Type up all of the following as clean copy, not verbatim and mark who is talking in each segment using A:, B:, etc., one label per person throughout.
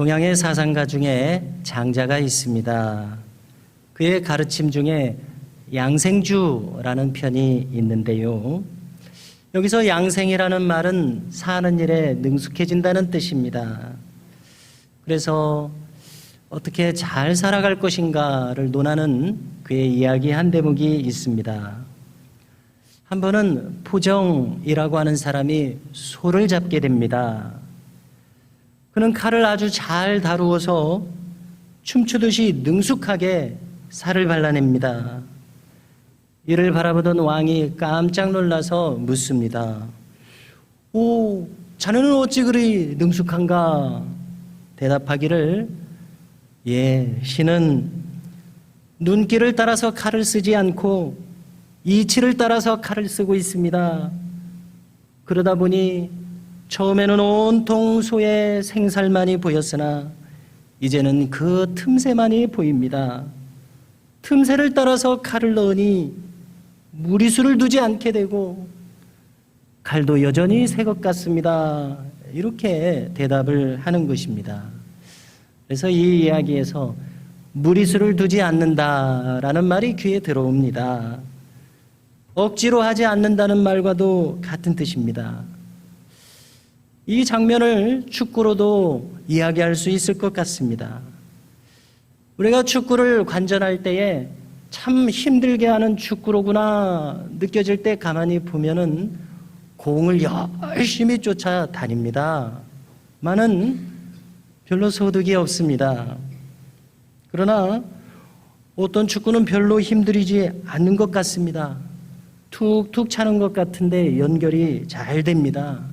A: 동양의 사상가 중에 장자가 있습니다. 그의 가르침 중에 양생주라는 편이 있는데요. 여기서 양생이라는 말은 사는 일에 능숙해진다는 뜻입니다. 그래서 어떻게 잘 살아갈 것인가를 논하는 그의 이야기 한 대목이 있습니다. 한 번은 포정이라고 하는 사람이 소를 잡게 됩니다. 그는 칼을 아주 잘 다루어서 춤추듯이 능숙하게 살을 발라냅니다. 이를 바라보던 왕이 깜짝 놀라서 묻습니다. 오, 자네는 어찌 그리 능숙한가? 대답하기를, 예, 신은 눈길을 따라서 칼을 쓰지 않고 이치를 따라서 칼을 쓰고 있습니다. 그러다 보니 처음에는 온통 소의 생살만이 보였으나 이제는 그 틈새만이 보입니다. 틈새를 따라서 칼을 넣으니 무리수를 두지 않게 되고 칼도 여전히 새 것 같습니다. 이렇게 대답을 하는 것입니다. 그래서 이 이야기에서 무리수를 두지 않는다라는 말이 귀에 들어옵니다. 억지로 하지 않는다는 말과도 같은 뜻입니다. 이 장면을 축구로도 이야기할 수 있을 것 같습니다. 우리가 축구를 관전할 때에 참 힘들게 하는 축구로구나 느껴질 때 가만히 보면은 공을 열심히 쫓아다닙니다. 많은 별로 소득이 없습니다. 그러나 어떤 축구는 별로 힘들이지 않는 것 같습니다. 툭툭 차는 것 같은데 연결이 잘 됩니다.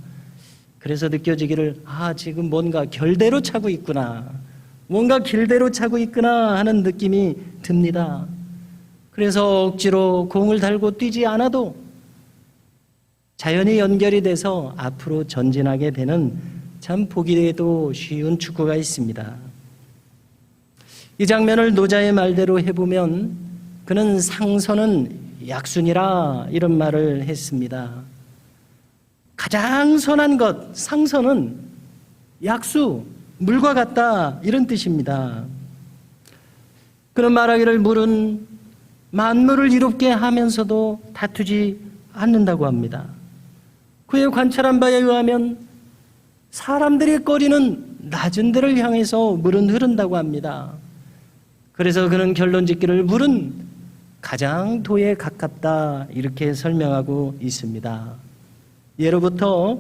A: 그래서 느껴지기를 지금 뭔가 결대로 차고 있구나, 뭔가 길대로 차고 있구나 하는 느낌이 듭니다. 그래서 억지로 공을 달고 뛰지 않아도 자연히 연결이 돼서 앞으로 전진하게 되는 참 보기에도 쉬운 축구가 있습니다. 이 장면을 노자의 말대로 해보면 그는 상선은 약순이라 이런 말을 했습니다. 가장 선한 것, 상선은 약수, 물과 같다 이런 뜻입니다. 그는 말하기를 물은 만물을 이롭게 하면서도 다투지 않는다고 합니다. 그의 관찰한 바에 의하면 사람들이 꺼리는 낮은 데를 향해서 물은 흐른다고 합니다. 그래서 그는 결론 짓기를 물은 가장 도에 가깝다 이렇게 설명하고 있습니다. 예로부터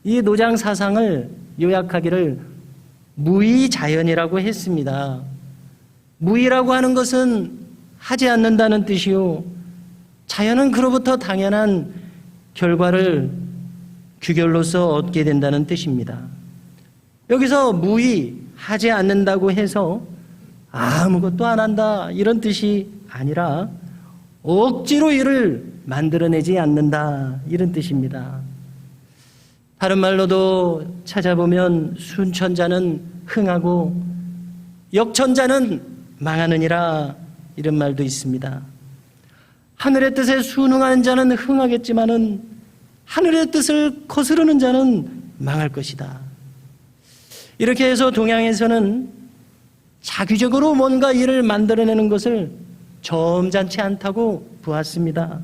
A: 이 노장 사상을 요약하기를 무의자연이라고 했습니다. 무의라고 하는 것은 하지 않는다는 뜻이요, 자연은 그로부터 당연한 결과를 규결로서 얻게 된다는 뜻입니다. 여기서 무의, 하지 않는다고 해서 아무것도 안 한다 이런 뜻이 아니라 억지로 일을 만들어내지 않는다 이런 뜻입니다. 다른 말로도 찾아보면 순천자는 흥하고 역천자는 망하느니라 이런 말도 있습니다. 하늘의 뜻에 순응하는 자는 흥하겠지만은 하늘의 뜻을 거스르는 자는 망할 것이다. 이렇게 해서 동양에서는 자기적으로 뭔가 일을 만들어내는 것을 점잖지 않다고 보았습니다.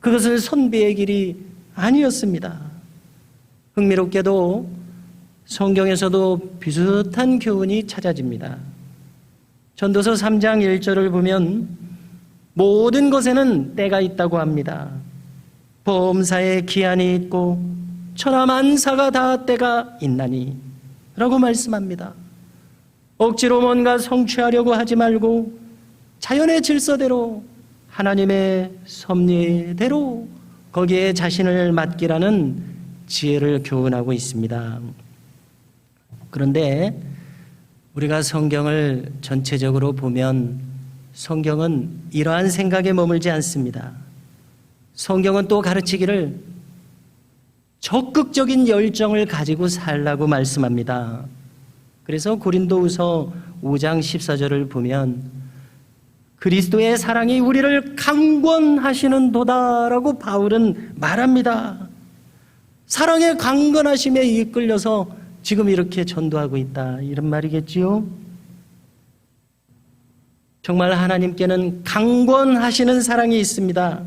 A: 그것은 선비의 길이 아니었습니다. 흥미롭게도 성경에서도 비슷한 교훈이 찾아집니다. 전도서 3장 1절을 보면 모든 것에는 때가 있다고 합니다. 범사에 기한이 있고 천하만사가 다 때가 있나니 라고 말씀합니다. 억지로 뭔가 성취하려고 하지 말고 자연의 질서대로 하나님의 섭리대로 거기에 자신을 맡기라는 지혜를 교훈하고 있습니다. 그런데 우리가 성경을 전체적으로 보면 성경은 이러한 생각에 머물지 않습니다. 성경은 또 가르치기를 적극적인 열정을 가지고 살라고 말씀합니다. 그래서 고린도후서 5장 14절을 보면 그리스도의 사랑이 우리를 강권하시는 도다라고 바울은 말합니다. 사랑의 강건하심에 이끌려서 지금 이렇게 전도하고 있다, 이런 말이겠지요. 정말 하나님께는 강권하시는 사랑이 있습니다.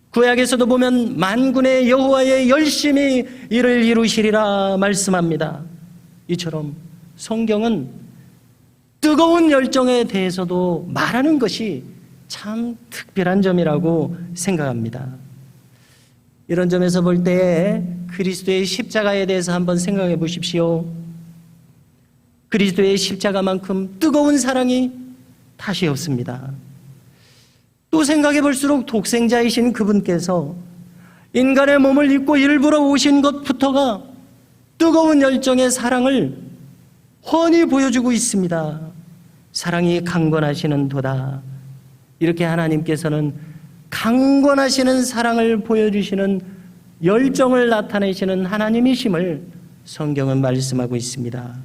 A: 구약에서도 보면 만군의 여호와의 열심히 이를 이루시리라 말씀합니다. 이처럼 성경은 뜨거운 열정에 대해서도 말하는 것이 참 특별한 점이라고 생각합니다. 이런 점에서 볼 때 그리스도의 십자가에 대해서 한번 생각해 보십시오. 그리스도의 십자가만큼 뜨거운 사랑이 다시 없습니다. 또 생각해 볼수록 독생자이신 그분께서 인간의 몸을 입고 일부러 오신 것부터가 뜨거운 열정의 사랑을 훤히 보여주고 있습니다. 사랑이 강권하시는 도다. 이렇게 하나님께서는 강권하시는 사랑을 보여주시는 열정을 나타내시는 하나님이심을 성경은 말씀하고 있습니다.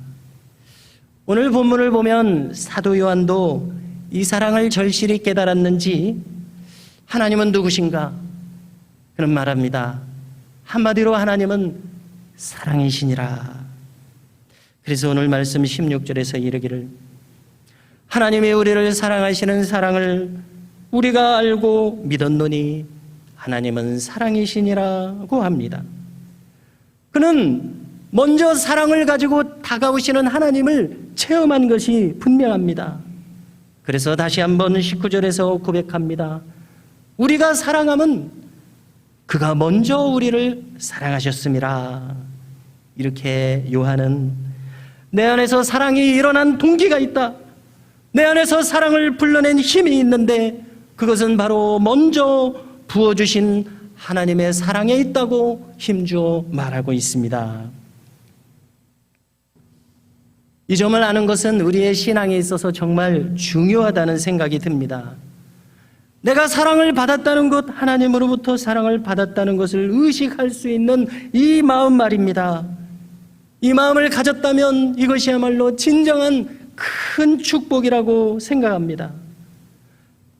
A: 오늘 본문을 보면 사도 요한도 이 사랑을 절실히 깨달았는지 하나님은 누구신가? 그는 말합니다. 한마디로 하나님은 사랑이시니라. 그래서 오늘 말씀 16절에서 이르기를 하나님이 우리를 사랑하시는 사랑을 우리가 알고 믿었노니 하나님은 사랑이시니라고 합니다. 그는 먼저 사랑을 가지고 다가오시는 하나님을 체험한 것이 분명합니다. 그래서 다시 한번 19절에서 고백합니다. 우리가 사랑함은 그가 먼저 우리를 사랑하셨음이라. 이렇게 요한은 내 안에서 사랑이 일어난 동기가 있다. 내 안에서 사랑을 불러낸 힘이 있는데 그것은 바로 먼저 부어주신 하나님의 사랑에 있다고 힘주어 말하고 있습니다. 이 점을 아는 것은 우리의 신앙에 있어서 정말 중요하다는 생각이 듭니다. 내가 사랑을 받았다는 것, 하나님으로부터 사랑을 받았다는 것을 의식할 수 있는 이 마음 말입니다. 이 마음을 가졌다면 이것이야말로 진정한 큰 축복이라고 생각합니다.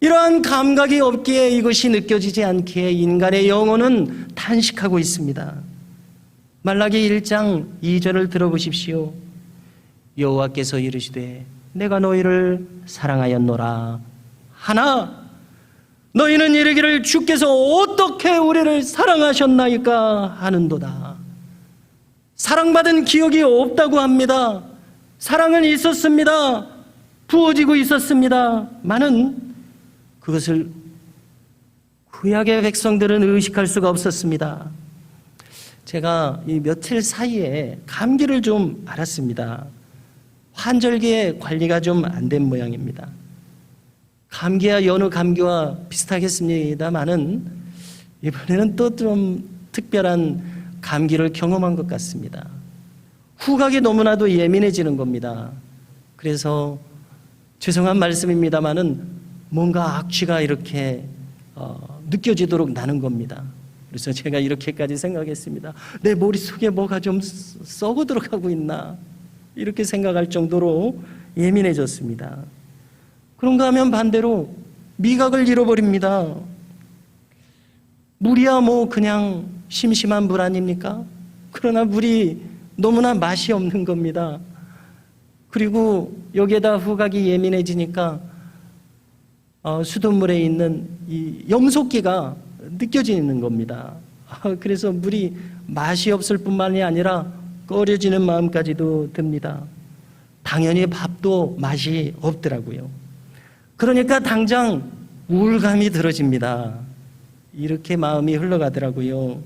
A: 이러한 감각이 없기에 이것이 느껴지지 않기에 인간의 영혼은 탄식하고 있습니다. 말라기 1장 2절을 들어보십시오. 여호와께서 이르시되 내가 너희를 사랑하였노라 하나 너희는 이르기를 주께서 어떻게 우리를 사랑하셨나이까 하는도다. 사랑받은 기억이 없다고 합니다. 사랑은 있었습니다. 부어지고 있었습니다만은 그것을 구약의 백성들은 의식할 수가 없었습니다. 제가 이 며칠 사이에 감기를 좀 앓았습니다. 환절기에 관리가 좀 안 된 모양입니다. 감기야 여느 감기와 비슷하겠습니다만은 이번에는 또 좀 특별한 감기를 경험한 것 같습니다. 후각이 너무나도 예민해지는 겁니다. 그래서 죄송한 말씀입니다만은 뭔가 악취가 이렇게 느껴지도록 나는 겁니다. 그래서 제가 이렇게까지 생각했습니다. 내 머릿속에 뭐가 좀 썩어 들어가고 있나 이렇게 생각할 정도로 예민해졌습니다. 그런가 하면 반대로 미각을 잃어버립니다. 물이야 뭐 그냥 심심한 물 아닙니까? 그러나 물이 너무나 맛이 없는 겁니다. 그리고 여기에다 후각이 예민해지니까 수돗물에 있는 이 염소기가 느껴지는 겁니다. 그래서 물이 맛이 없을 뿐만이 아니라 꺼려지는 마음까지도 듭니다. 당연히 밥도 맛이 없더라고요. 그러니까 당장 우울감이 들어집니다. 이렇게 마음이 흘러가더라고요.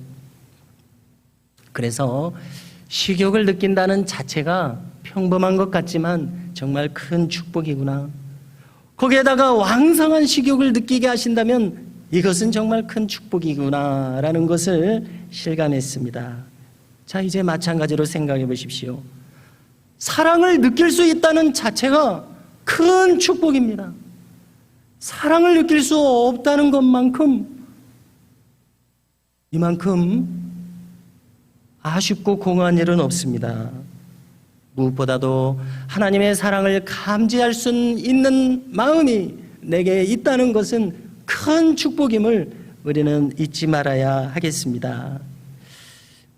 A: 그래서 식욕을 느낀다는 자체가 평범한 것 같지만 정말 큰 축복이구나. 거기에다가 왕성한 식욕을 느끼게 하신다면 이것은 정말 큰 축복이구나라는 것을 실감했습니다. 자, 이제 마찬가지로 생각해 보십시오. 사랑을 느낄 수 있다는 자체가 큰 축복입니다. 사랑을 느낄 수 없다는 것만큼 이만큼 아쉽고 공허한 일은 없습니다. 무엇보다도 하나님의 사랑을 감지할 수 있는 마음이 내게 있다는 것은 큰 축복임을 우리는 잊지 말아야 하겠습니다.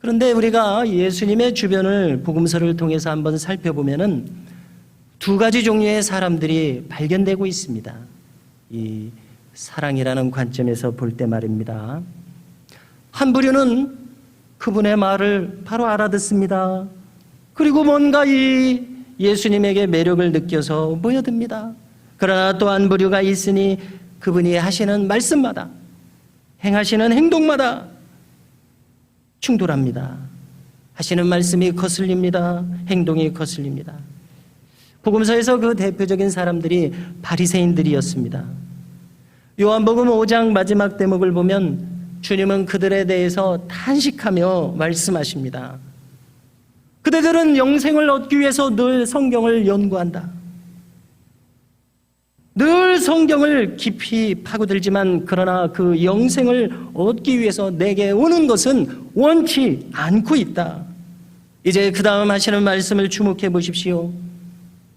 A: 그런데 우리가 예수님의 주변을 복음서를 통해서 한번 살펴보면은 두 가지 종류의 사람들이 발견되고 있습니다. 이 사랑이라는 관점에서 볼 때 말입니다. 한 부류는 그분의 말을 바로 알아듣습니다. 그리고 뭔가 이 예수님에게 매력을 느껴서 모여듭니다. 그러나 또 한 부류가 있으니 그분이 하시는 말씀마다, 행하시는 행동마다 충돌합니다. 하시는 말씀이 거슬립니다. 행동이 거슬립니다. 복음서에서 그 대표적인 사람들이 바리새인들이었습니다. 요한복음 5장 마지막 대목을 보면 주님은 그들에 대해서 탄식하며 말씀하십니다. 그대들은 영생을 얻기 위해서 늘 성경을 연구한다. 늘 성경을 깊이 파고들지만 그러나 그 영생을 얻기 위해서 내게 오는 것은 원치 않고 있다. 이제 그 다음 하시는 말씀을 주목해 보십시오.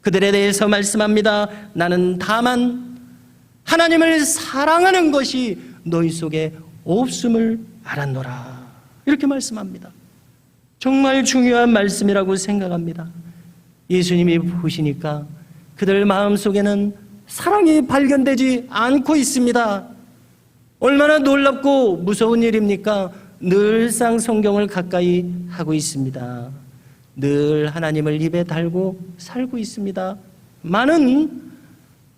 A: 그들에 대해서 말씀합니다. 나는 다만 하나님을 사랑하는 것이 너희 속에 없음을 알았노라. 이렇게 말씀합니다. 정말 중요한 말씀이라고 생각합니다. 예수님이 보시니까 그들 마음속에는 사랑이 발견되지 않고 있습니다. 얼마나 놀랍고 무서운 일입니까? 늘상 성경을 가까이 하고 있습니다. 늘 하나님을 입에 달고 살고 있습니다. 많은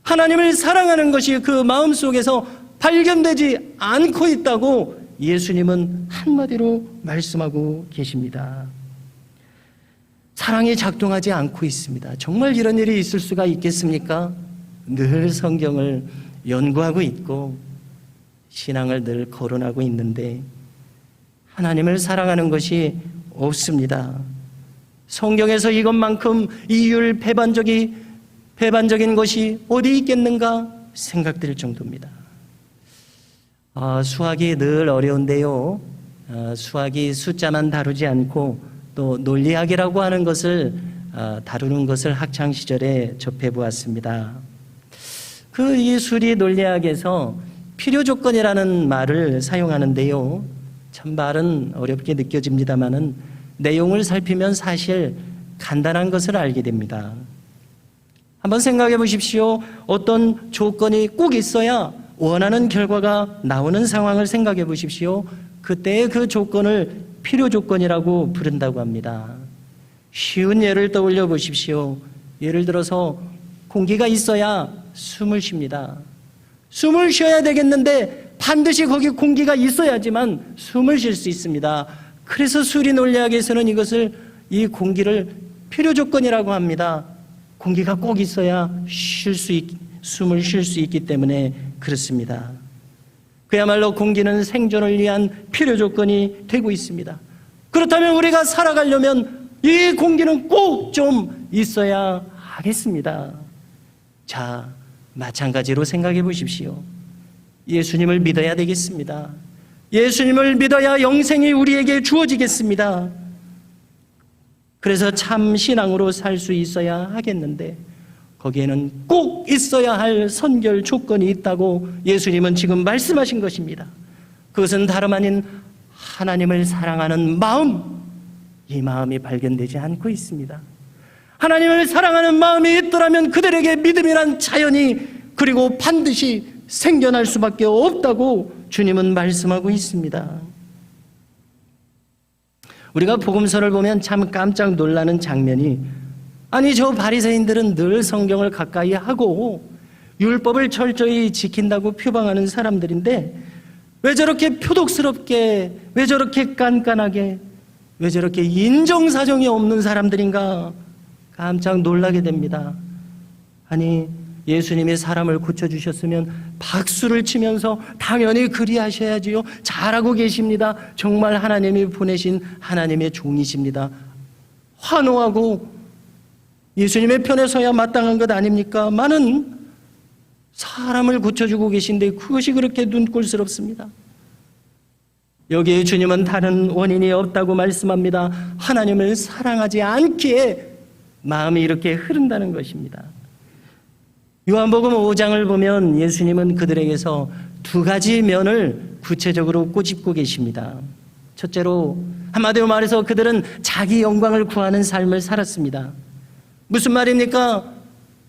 A: 하나님을 사랑하는 것이 그 마음속에서 발견되지 않고 있다고 예수님은 한마디로 말씀하고 계십니다. 사랑이 작동하지 않고 있습니다. 정말 이런 일이 있을 수가 있겠습니까? 늘 성경을 연구하고 있고 신앙을 늘 거론하고 있는데 하나님을 사랑하는 것이 없습니다. 성경에서 이것만큼 이율 배반적인 것이 어디 있겠는가 생각될 정도입니다. 수학이 늘 어려운데요. 수학이 숫자만 다루지 않고 또 논리학이라고 하는 것을 다루는 것을 학창 시절에 접해 보았습니다. 그 예술이 논리학에서 필요 조건이라는 말을 사용하는데요. 참 말은 어렵게 느껴집니다만은 내용을 살피면 사실 간단한 것을 알게 됩니다. 한번 생각해 보십시오. 어떤 조건이 꼭 있어야 원하는 결과가 나오는 상황을 생각해 보십시오. 그때의 그 조건을 필요 조건이라고 부른다고 합니다. 쉬운 예를 떠올려 보십시오. 예를 들어서 공기가 있어야 숨을 쉽니다. 숨을 쉬어야 되겠는데 반드시 거기 공기가 있어야지만 숨을 쉴 수 있습니다. 그래서 수리 논리학에서는 이 공기를 필요 조건이라고 합니다. 공기가 꼭 있어야 숨을 쉴 수 있기 때문에 그렇습니다. 그야말로 공기는 생존을 위한 필요 조건이 되고 있습니다. 그렇다면 우리가 살아가려면 이 공기는 꼭 좀 있어야 하겠습니다. 자, 마찬가지로 생각해 보십시오. 예수님을 믿어야 되겠습니다. 예수님을 믿어야 영생이 우리에게 주어지겠습니다. 그래서 참 신앙으로 살 수 있어야 하겠는데 거기에는 꼭 있어야 할 선결 조건이 있다고 예수님은 지금 말씀하신 것입니다. 그것은 다름 아닌 하나님을 사랑하는 마음, 이 마음이 발견되지 않고 있습니다. 하나님을 사랑하는 마음이 있더라면 그들에게 믿음이란 자연이 그리고 반드시 생겨날 수밖에 없다고 주님은 말씀하고 있습니다. 우리가 복음서를 보면 참 깜짝 놀라는 장면이, 아니 저 바리새인들은 늘 성경을 가까이 하고 율법을 철저히 지킨다고 표방하는 사람들인데 왜 저렇게 표독스럽게, 왜 저렇게 깐깐하게, 왜 저렇게 인정사정이 없는 사람들인가 깜짝 놀라게 됩니다. 아니 예수님이 사람을 고쳐주셨으면 박수를 치면서 당연히 그리하셔야지요. 잘하고 계십니다. 정말 하나님이 보내신 하나님의 종이십니다. 환호하고 예수님의 편에 서야 마땅한 것 아닙니까? 많은 사람을 고쳐주고 계신데 그것이 그렇게 눈꼴스럽습니다. 여기에 주님은 다른 원인이 없다고 말씀합니다. 하나님을 사랑하지 않기에 마음이 이렇게 흐른다는 것입니다. 요한복음 5장을 보면 예수님은 그들에게서 두 가지 면을 구체적으로 꼬집고 계십니다. 첫째로 한마디로 말해서 그들은 자기 영광을 구하는 삶을 살았습니다. 무슨 말입니까?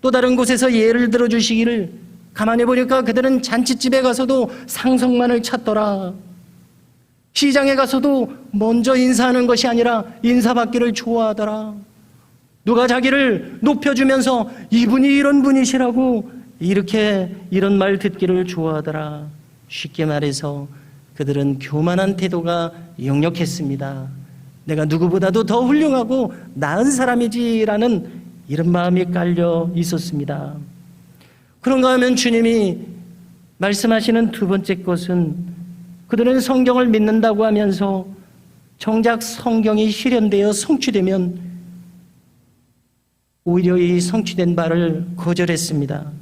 A: 또 다른 곳에서 예를 들어주시기를, 가만히 보니까 그들은 잔치집에 가서도 상석만을 찾더라. 시장에 가서도 먼저 인사하는 것이 아니라 인사받기를 좋아하더라. 누가 자기를 높여주면서 이분이 이런 분이시라고 이런 말 듣기를 좋아하더라. 쉽게 말해서 그들은 교만한 태도가 역력했습니다. 내가 누구보다도 더 훌륭하고 나은 사람이지라는 이런 마음이 깔려 있었습니다. 그런가 하면 주님이 말씀하시는 두 번째 것은, 그들은 성경을 믿는다고 하면서 정작 성경이 실현되어 성취되면 오히려 이 성취된 바를 거절했습니다.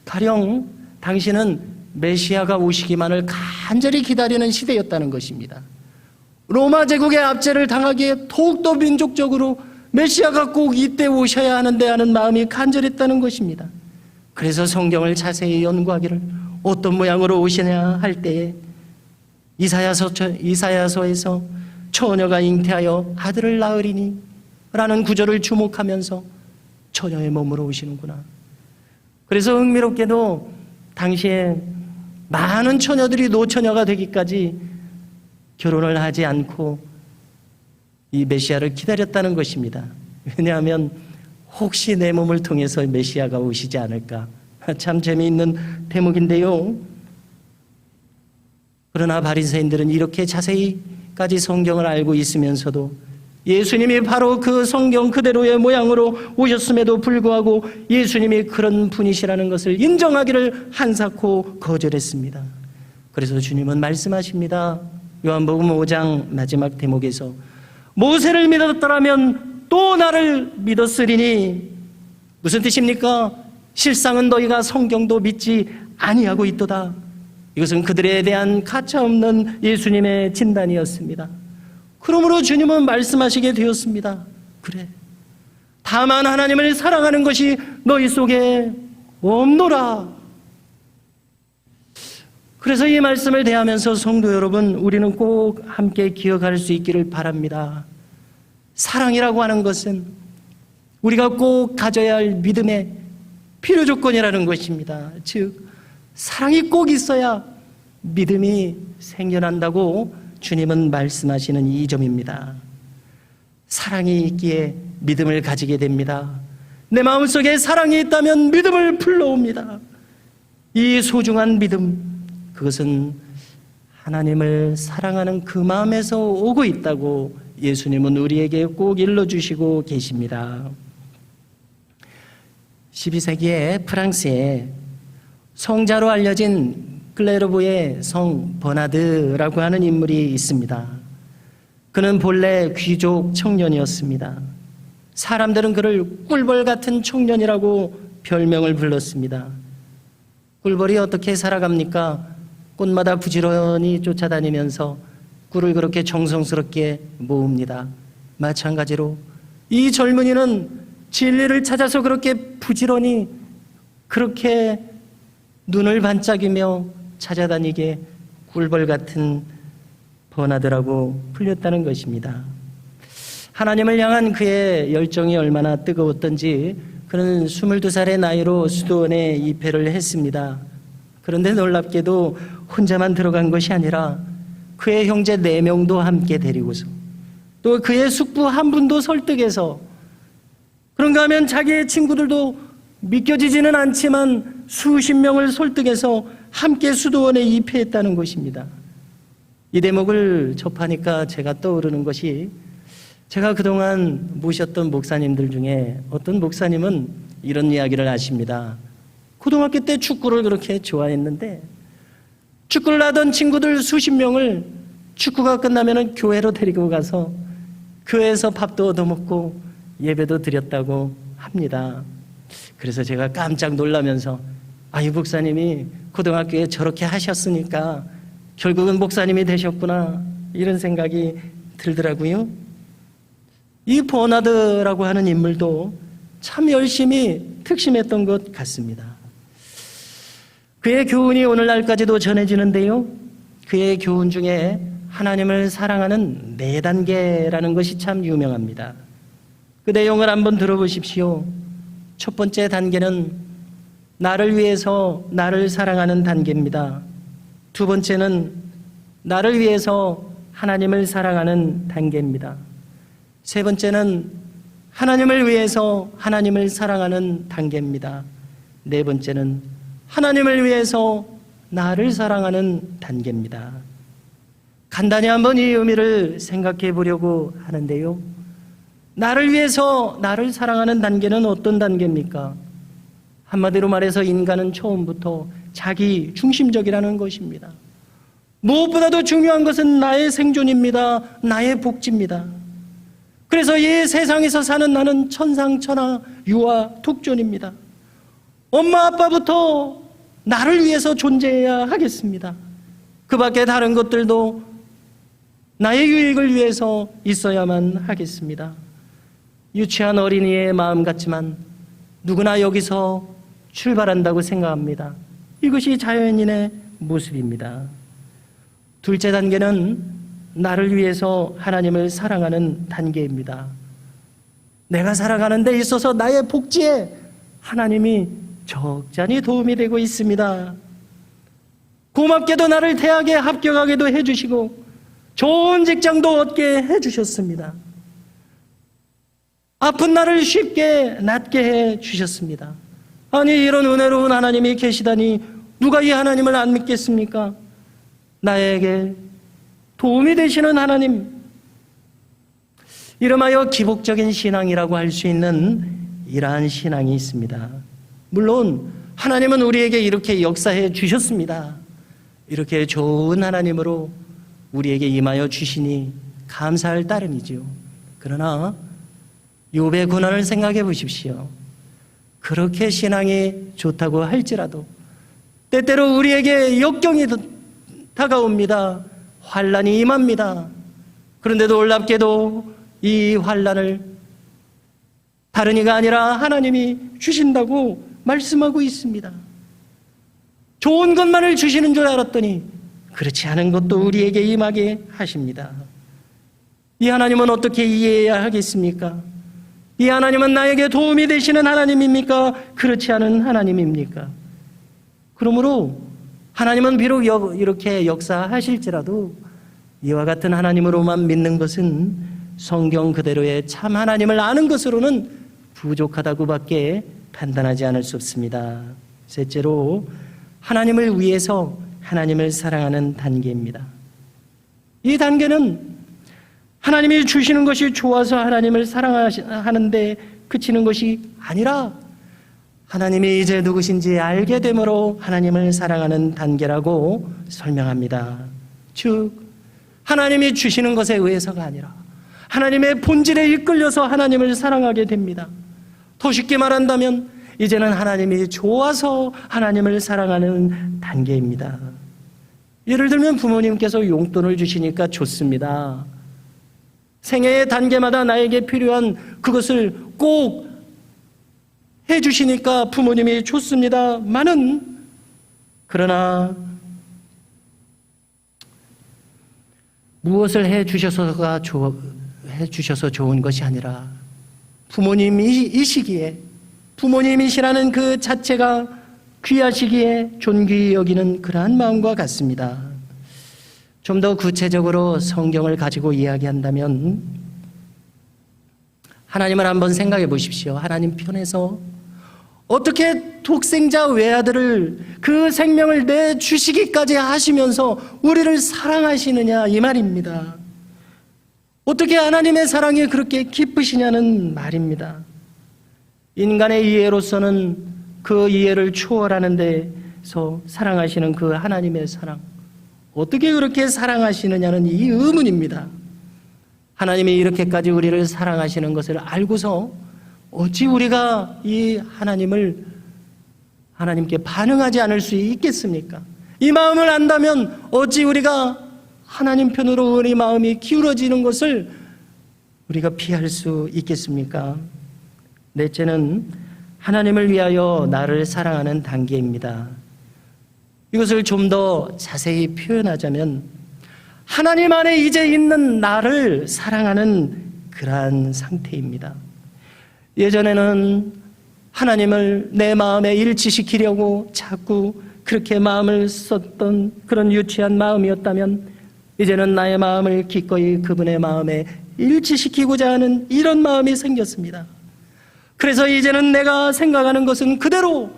A: 가령 당시는 메시아가 오시기만을 간절히 기다리는 시대였다는 것입니다. 로마 제국의 압제를 당하기에 더욱더 민족적으로 메시아가 꼭 이때 오셔야 하는데 하는 마음이 간절했다는 것입니다. 그래서 성경을 자세히 연구하기를, 어떤 모양으로 오시냐 할 때에 이사야서에서 처녀가 잉태하여 아들을 낳으리니 라는 구절을 주목하면서 처녀의 몸으로 오시는구나. 그래서 흥미롭게도 당시에 많은 처녀들이 노처녀가 되기까지 결혼을 하지 않고 이 메시아를 기다렸다는 것입니다. 왜냐하면 혹시 내 몸을 통해서 메시아가 오시지 않을까. 참 재미있는 대목인데요. 그러나 바리새인들은 이렇게 자세히까지 성경을 알고 있으면서도 예수님이 바로 그 성경 그대로의 모양으로 오셨음에도 불구하고 예수님이 그런 분이시라는 것을 인정하기를 한사코 거절했습니다. 그래서 주님은 말씀하십니다. 요한복음 5장 마지막 대목에서, 모세를 믿었더라면 또 나를 믿었으리니. 무슨 뜻입니까? 실상은 너희가 성경도 믿지 아니하고 있도다. 이것은 그들에 대한 가차없는 예수님의 진단이었습니다. 그러므로 주님은 말씀하시게 되었습니다. 그래, 다만 하나님을 사랑하는 것이 너희 속에 없노라. 그래서 이 말씀을 대하면서 성도 여러분, 우리는 꼭 함께 기억할 수 있기를 바랍니다. 사랑이라고 하는 것은 우리가 꼭 가져야 할 믿음의 필요 조건이라는 것입니다. 즉, 사랑이 꼭 있어야 믿음이 생겨난다고 주님은 말씀하시는 이 점입니다. 사랑이 있기에 믿음을 가지게 됩니다. 내 마음속에 사랑이 있다면 믿음을 불러옵니다. 이 소중한 믿음, 그것은 하나님을 사랑하는 그 마음에서 오고 있다고 예수님은 우리에게 꼭 일러주시고 계십니다. 12세기에 프랑스에 성자로 알려진 클레르보의 성 버나드라고 하는 인물이 있습니다. 그는 본래 귀족 청년이었습니다. 사람들은 그를 꿀벌 같은 청년이라고 별명을 불렀습니다. 꿀벌이 어떻게 살아갑니까? 꽃마다 부지런히 쫓아다니면서 꿀을 그렇게 정성스럽게 모읍니다. 마찬가지로 이 젊은이는 진리를 찾아서 그렇게 부지런히 그렇게 눈을 반짝이며 찾아다니게 꿀벌 같은 버나드라고 불렸다는 것입니다. 하나님을 향한 그의 열정이 얼마나 뜨거웠던지 그는 22살의 나이로 수도원에 입회를 했습니다. 그런데 놀랍게도 혼자만 들어간 것이 아니라 그의 형제 4명도 함께 데리고서 또 그의 숙부 한 분도 설득해서, 그런가 하면 자기의 친구들도 믿겨지지는 않지만 수십 명을 설득해서 함께 수도원에 입회했다는 것입니다. 이 대목을 접하니까 제가 떠오르는 것이, 제가 그동안 모셨던 목사님들 중에 어떤 목사님은 이런 이야기를 하십니다. 고등학교 때 축구를 그렇게 좋아했는데 축구를 하던 친구들 수십 명을 축구가 끝나면 교회로 데리고 가서 교회에서 밥도 얻어먹고 예배도 드렸다고 합니다. 그래서 제가 깜짝 놀라면서, 이 목사님이 고등학교에 저렇게 하셨으니까 결국은 목사님이 되셨구나, 이런 생각이 들더라고요. 이 버나드라고 하는 인물도 참 열심히 특심했던 것 같습니다. 그의 교훈이 오늘날까지도 전해지는데요, 그의 교훈 중에 하나님을 사랑하는 4단계라는 것이 참 유명합니다. 그 내용을 한번 들어보십시오. 첫 번째 단계는 나를 위해서 나를 사랑하는 단계입니다. 두 번째는 나를 위해서 하나님을 사랑하는 단계입니다. 세 번째는 하나님을 위해서 하나님을 사랑하는 단계입니다. 네 번째는 하나님을 위해서 나를 사랑하는 단계입니다. 간단히 한번 이 의미를 생각해 보려고 하는데요. 나를 위해서 나를 사랑하는 단계는 어떤 단계입니까? 한마디로 말해서 인간은 처음부터 자기 중심적이라는 것입니다. 무엇보다도 중요한 것은 나의 생존입니다. 나의 복지입니다. 그래서 이 세상에서 사는 나는 천상천하 유아 독존입니다. 엄마 아빠부터 나를 위해서 존재해야 하겠습니다. 그 밖에 다른 것들도 나의 유익을 위해서 있어야만 하겠습니다. 유치한 어린이의 마음 같지만 누구나 여기서 출발한다고 생각합니다. 이것이 자연인의 모습입니다. 둘째 단계는 나를 위해서 하나님을 사랑하는 단계입니다. 내가 살아가는 데 있어서 나의 복지에 하나님이 적잖이 도움이 되고 있습니다. 고맙게도 나를 대학에 합격하게도 해주시고 좋은 직장도 얻게 해주셨습니다. 아픈 나를 쉽게 낫게 해주셨습니다. 아니, 이런 은혜로운 하나님이 계시다니 누가 이 하나님을 안 믿겠습니까? 나에게 도움이 되시는 하나님, 이름하여 기복적인 신앙이라고 할 수 있는 이러한 신앙이 있습니다. 물론 하나님은 우리에게 이렇게 역사해 주셨습니다. 이렇게 좋은 하나님으로 우리에게 임하여 주시니 감사할 따름이지요. 그러나 욥의 고난을 생각해 보십시오. 그렇게 신앙이 좋다고 할지라도 때때로 우리에게 역경이 다가옵니다. 환난이 임합니다. 그런데도 놀랍게도 이 환난을 다른 이가 아니라 하나님이 주신다고 말씀하고 있습니다. 좋은 것만을 주시는 줄 알았더니 그렇지 않은 것도 우리에게 임하게 하십니다. 이 하나님은 어떻게 이해해야 하겠습니까? 이 하나님은 나에게 도움이 되시는 하나님입니까? 그렇지 않은 하나님입니까? 그러므로 하나님은 비록 이렇게 역사하실지라도 이와 같은 하나님으로만 믿는 것은 성경 그대로의 참 하나님을 아는 것으로는 부족하다고밖에 판단하지 않을 수 없습니다. 셋째로 하나님을 위해서 하나님을 사랑하는 단계입니다. 이 단계는 하나님이 주시는 것이 좋아서 하나님을 사랑하는데 그치는 것이 아니라 하나님이 이제 누구신지 알게 되므로 하나님을 사랑하는 단계라고 설명합니다. 즉 하나님이 주시는 것에 의해서가 아니라 하나님의 본질에 이끌려서 하나님을 사랑하게 됩니다. 더 쉽게 말한다면 이제는 하나님이 좋아서 하나님을 사랑하는 단계입니다. 예를 들면 부모님께서 용돈을 주시니까 좋습니다. 생애의 단계마다 나에게 필요한 그것을 꼭 해주시니까 부모님이 좋습니다만은, 그러나 무엇을 해주셔서 좋은 것이 아니라 부모님이시기에, 부모님이시라는 그 자체가 귀하시기에 존귀히 여기는 그러한 마음과 같습니다. 좀 더 구체적으로 성경을 가지고 이야기한다면 하나님을 한번 생각해 보십시오. 하나님 편에서 어떻게 독생자 외아들을 그 생명을 내주시기까지 하시면서 우리를 사랑하시느냐 이 말입니다. 어떻게 하나님의 사랑이 그렇게 깊으시냐는 말입니다. 인간의 이해로서는 그 이해를 초월하는 데서 사랑하시는 그 하나님의 사랑, 어떻게 그렇게 사랑하시느냐는 이 의문입니다. 하나님이 이렇게까지 우리를 사랑하시는 것을 알고서 어찌 우리가 이 하나님께 반응하지 않을 수 있겠습니까? 이 마음을 안다면 어찌 우리가 하나님 편으로 우리 마음이 기울어지는 것을 우리가 피할 수 있겠습니까? 넷째는 하나님을 위하여 나를 사랑하는 단계입니다. 이것을 좀 더 자세히 표현하자면 하나님 안에 이제 있는 나를 사랑하는 그러한 상태입니다. 예전에는 하나님을 내 마음에 일치시키려고 자꾸 그렇게 마음을 썼던 그런 유치한 마음이었다면, 이제는 나의 마음을 기꺼이 그분의 마음에 일치시키고자 하는 이런 마음이 생겼습니다. 그래서 이제는 내가 생각하는 것은 그대로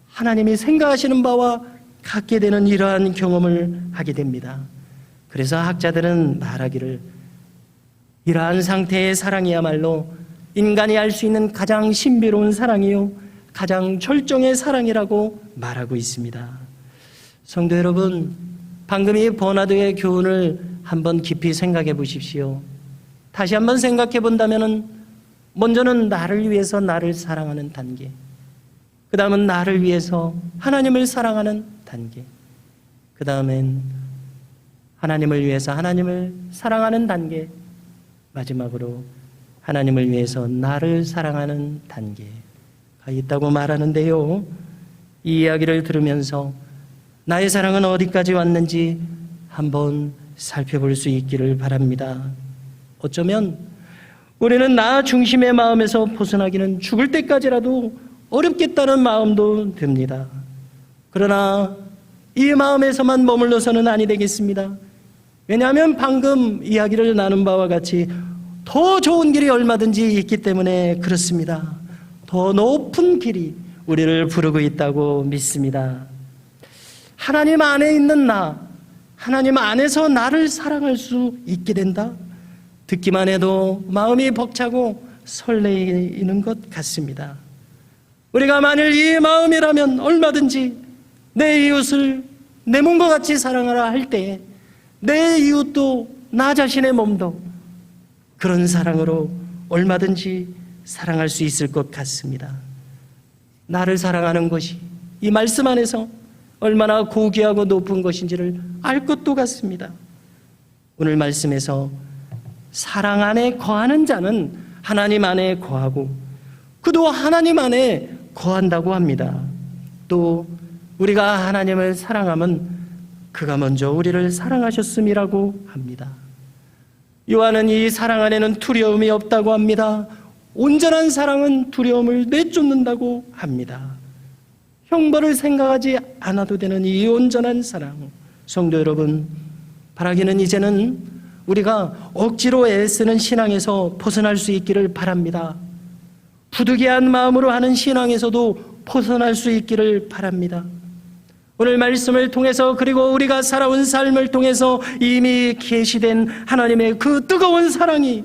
A: 하나님이 생각하시는 바와 같게 되는 이러한 경험을 하게 됩니다. 그래서 학자들은 말하기를, 이러한 상태의 사랑이야말로 인간이 알 수 있는 가장 신비로운 사랑이요 가장 절정의 사랑이라고 말하고 있습니다. 성도 여러분, 방금 이 버나드의 교훈을 한번 깊이 생각해 보십시오. 다시 한번 생각해 본다면, 먼저는 나를 위해서 나를 사랑하는 단계, 그 다음은 나를 위해서 하나님을 사랑하는 단계, 그 다음엔 하나님을 위해서 하나님을 사랑하는 단계, 마지막으로 하나님을 위해서 나를 사랑하는 단계가 있다고 말하는데요. 이 이야기를 들으면서 나의 사랑은 어디까지 왔는지 한번 살펴볼 수 있기를 바랍니다. 어쩌면 우리는 나 중심의 마음에서 벗어나기는 죽을 때까지라도 어렵겠다는 마음도 듭니다. 그러나 이 마음에서만 머물러서는 아니 되겠습니다. 왜냐하면 방금 이야기를 나눈 바와 같이 더 좋은 길이 얼마든지 있기 때문에 그렇습니다. 더 높은 길이 우리를 부르고 있다고 믿습니다. 하나님 안에 있는 나, 하나님 안에서 나를 사랑할 수 있게 된다? 듣기만 해도 마음이 벅차고 설레이는 것 같습니다. 우리가 만일 이 마음이라면 얼마든지 내 이웃을 내 몸과 같이 사랑하라 할 때에 내 이웃도 나 자신의 몸도 그런 사랑으로 얼마든지 사랑할 수 있을 것 같습니다. 나를 사랑하는 것이 이 말씀 안에서 얼마나 고귀하고 높은 것인지를 알 것도 같습니다. 오늘 말씀에서 사랑 안에 거하는 자는 하나님 안에 거하고 그도 하나님 안에 거한다고 합니다. 또 우리가 하나님을 사랑하면 그가 먼저 우리를 사랑하셨음이라고 합니다. 요한은 이 사랑 안에는 두려움이 없다고 합니다. 온전한 사랑은 두려움을 내쫓는다고 합니다. 형벌을 생각하지 않아도 되는 이 온전한 사랑, 성도 여러분, 바라기는 이제는 우리가 억지로 애쓰는 신앙에서 벗어날 수 있기를 바랍니다. 부득이한 마음으로 하는 신앙에서도 벗어날 수 있기를 바랍니다. 오늘 말씀을 통해서, 그리고 우리가 살아온 삶을 통해서 이미 계시된 하나님의 그 뜨거운 사랑이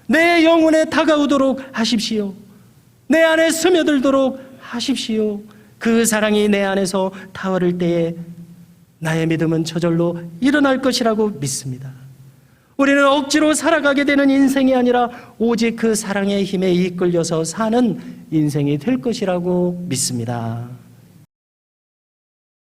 A: 내 영혼에 다가오도록 하십시오. 내 안에 스며들도록 하십시오. 그 사랑이 내 안에서 타오를 때에 나의 믿음은 저절로 일어날 것이라고 믿습니다. 우리는 억지로 살아가게 되는 인생이 아니라 오직 그 사랑의 힘에 이끌려서 사는 인생이 될 것이라고 믿습니다.